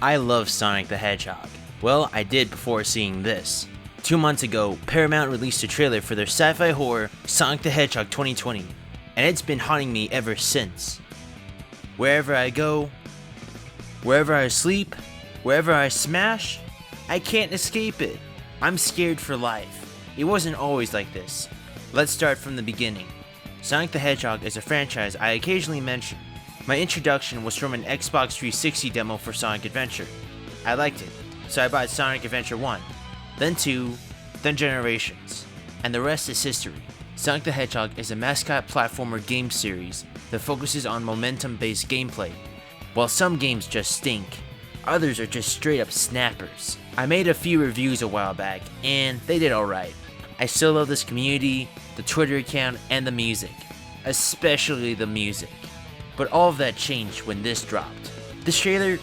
I love Sonic the Hedgehog. Well, I did before seeing this. 2 months ago, Paramount released a trailer for their sci-fi horror Sonic the Hedgehog 2020, and it's been haunting me ever since. Wherever I go, wherever I sleep, wherever I smash, I can't escape it. I'm scared for life. It wasn't always like this. Let's start from the beginning. Sonic the Hedgehog is a franchise I occasionally mention. My introduction was from an Xbox 360 demo for Sonic Adventure. I liked it, so I bought Sonic Adventure 1, then 2, then Generations, and the rest is history. Sonic the Hedgehog is a mascot platformer game series that focuses on momentum-based gameplay. While some games just stink, others are just straight up snappers. I made a few reviews a while back, and they did alright. I still love this community, the Twitter account, and the music. Especially the music. But all of that changed when this dropped. This trailer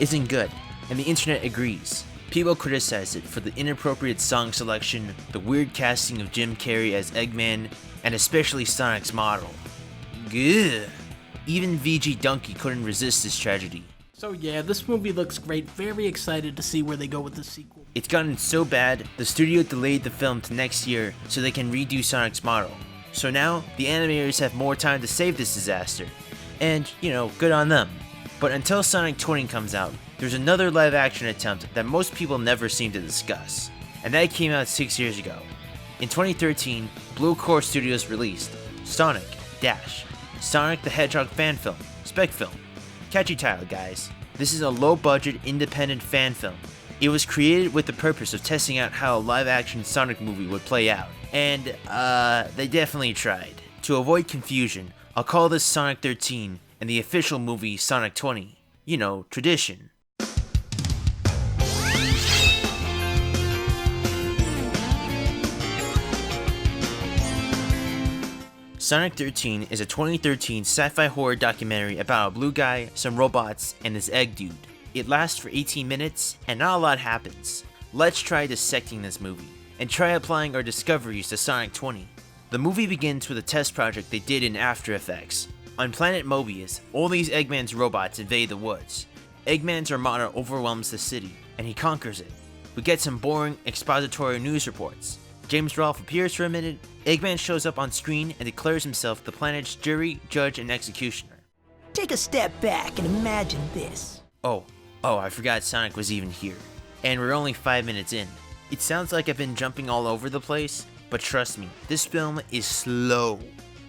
isn't good, and the internet agrees. People criticize it for the inappropriate song selection, the weird casting of Jim Carrey as Eggman, and especially Sonic's model. Gah. Even VG Donkey couldn't resist this tragedy. So yeah, this movie looks great. Very excited to see where they go with the sequel. It's gotten so bad, the studio delayed the film to next year so they can redo Sonic's model. So now, the animators have more time to save this disaster. And, good on them. But until Sonic 20 comes out, there's another live action attempt that most people never seem to discuss. And that came out 6 years ago. In 2013, Blue Core Studios released Sonic the Hedgehog fan film, spec film. Catchy title, guys. This is a low-budget, independent fan film. It was created with the purpose of testing out how a live-action Sonic movie would play out. And, they definitely tried. To avoid confusion, I'll call this Sonic 13 and the official movie Sonic 20. Tradition. Sonic 13 is a 2013 sci-fi horror documentary about a blue guy, some robots, and this egg dude. It lasts for 18 minutes, and not a lot happens. Let's try dissecting this movie, and try applying our discoveries to Sonic 20. The movie begins with a test project they did in After Effects. On planet Mobius, all these Eggman's robots invade the woods. Eggman's armada overwhelms the city, and he conquers it. We get some boring, expository news reports. James Rolfe appears for a minute, Eggman shows up on screen and declares himself the planet's jury, judge, and executioner. Take a step back and imagine this. Oh, I forgot Sonic was even here. And we're only 5 minutes in. It sounds like I've been jumping all over the place, but trust me, this film is slow.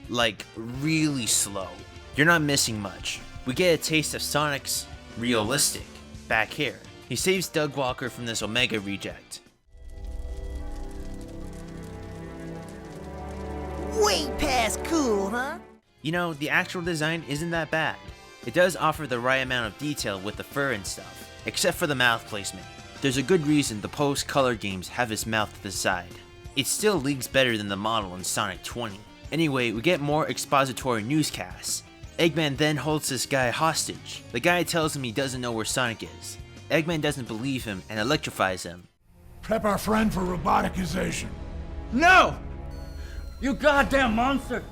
Like, really slow. You're not missing much. We get a taste of Sonic's realistic back hair. He saves Doug Walker from this Omega reject. Way past cool, huh? The actual design isn't that bad. It does offer the right amount of detail with the fur and stuff, except for the mouth placement. There's a good reason the post-color games have his mouth to the side. It still leaks better than the model in Sonic 20. Anyway, we get more expository newscasts. Eggman then holds this guy hostage. The guy tells him he doesn't know where Sonic is. Eggman doesn't believe him and electrifies him. Prep our friend for roboticization. No! You goddamn monster!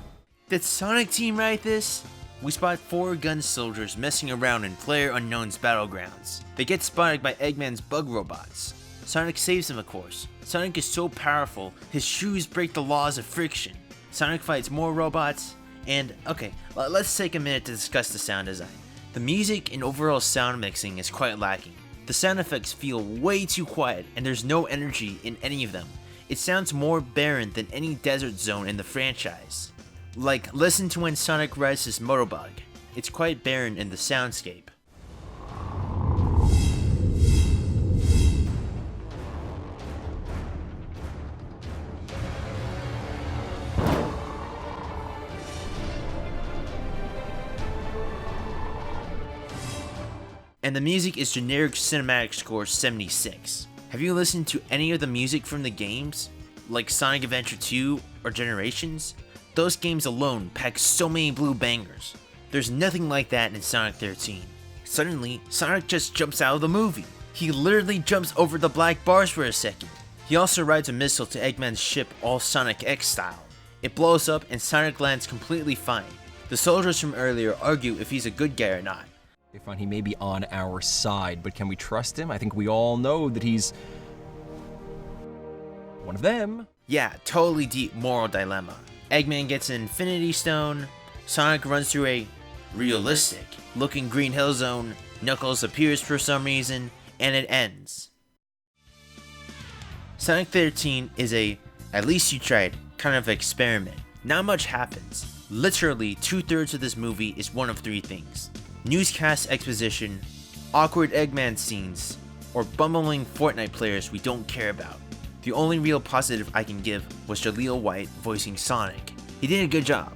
Did Sonic Team write this? We spot 4 gun soldiers messing around in PlayerUnknown's battlegrounds. They get spotted by Eggman's bug robots. Sonic saves them, of course. Sonic is so powerful, his shoes break the laws of friction. Sonic fights more robots, and okay, let's take a minute to discuss the sound design. The music and overall sound mixing is quite lacking. The sound effects feel way too quiet, and there's no energy in any of them. It sounds more barren than any desert zone in the franchise. Like, listen to when Sonic rides his motorbug. It's quite barren in the soundscape. And the music is generic cinematic score 76. Have you listened to any of the music from the games? Like Sonic Adventure 2 or Generations? Those games alone pack so many blue bangers. There's nothing like that in Sonic 13. Suddenly, Sonic just jumps out of the movie. He literally jumps over the black bars for a second. He also rides a missile to Eggman's ship all Sonic X style. It blows up and Sonic lands completely fine. The soldiers from earlier argue if he's a good guy or not. Fine, he may be on our side, but can we trust him? I think we all know that he's one of them. Yeah, totally deep moral dilemma. Eggman gets an Infinity Stone, Sonic runs through a realistic looking Green Hill Zone, Knuckles appears for some reason, and it ends. Sonic 13 is a, at least you tried, kind of experiment. Not much happens. Literally 2/3 of this movie is one of three things: newscast exposition, awkward Eggman scenes, or bumbling Fortnite players we don't care about. The only real positive I can give was Jaleel White voicing Sonic. He did a good job.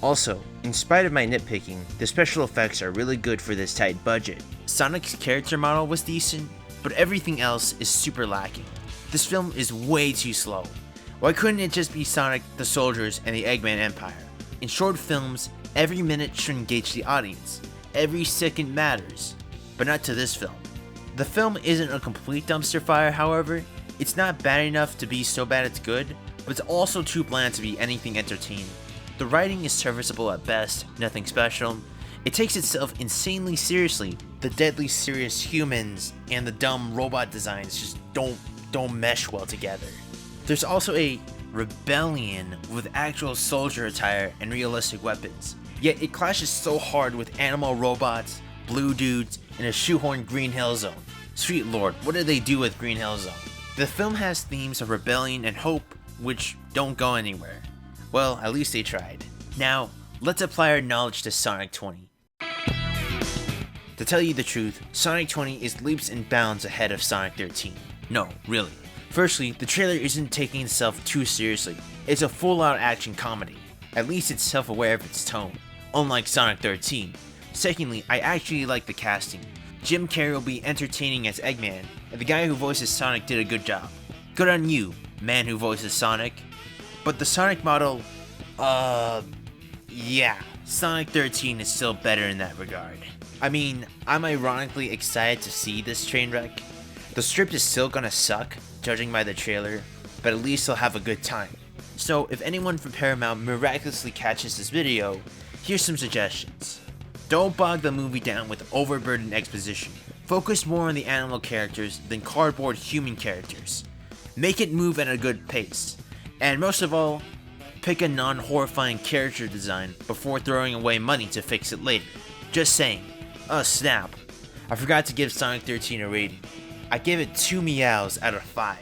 Also, in spite of my nitpicking, the special effects are really good for this tight budget. Sonic's character model was decent, but everything else is super lacking. This film is way too slow. Why couldn't it just be Sonic, the soldiers, and the Eggman Empire? In short films, every minute should engage the audience. Every second matters, but not to this film. The film isn't a complete dumpster fire, however. It's not bad enough to be so bad it's good, but it's also too bland to be anything entertaining. The writing is serviceable at best, nothing special. It takes itself insanely seriously. The deadly serious humans and the dumb robot designs just don't mesh well together. There's also a rebellion with actual soldier attire and realistic weapons, yet it clashes so hard with animal robots, blue dudes, and a shoehorned Green Hill Zone. Sweet lord, what did they do with Green Hill Zone? The film has themes of rebellion and hope, which don't go anywhere. Well, at least they tried. Now, let's apply our knowledge to Sonic 20. To tell you the truth, Sonic 20 is leaps and bounds ahead of Sonic 13. No, really. Firstly, the trailer isn't taking itself too seriously. It's a full-out action comedy. At least it's self-aware of its tone, unlike Sonic 13. Secondly, I actually like the casting. Jim Carrey will be entertaining as Eggman, and the guy who voices Sonic did a good job. Good on you, man who voices Sonic. But the Sonic model, yeah, Sonic 13 is still better in that regard. I mean, I'm ironically excited to see this train wreck. The script is still gonna suck, judging by the trailer, but at least I'll have a good time. So if anyone from Paramount miraculously catches this video, here's some suggestions. Don't bog the movie down with overburdened exposition. Focus more on the animal characters than cardboard human characters. Make it move at a good pace. And most of all, pick a non-horrifying character design before throwing away money to fix it later. Just saying. Oh snap. I forgot to give Sonic 13 a rating. I give it 2 meows out of 5.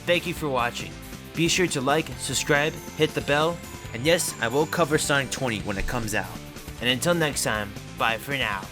Thank you for watching. Be sure to like, subscribe, hit the bell, and yes, I will cover Sonic 20 when it comes out. And until next time, bye for now.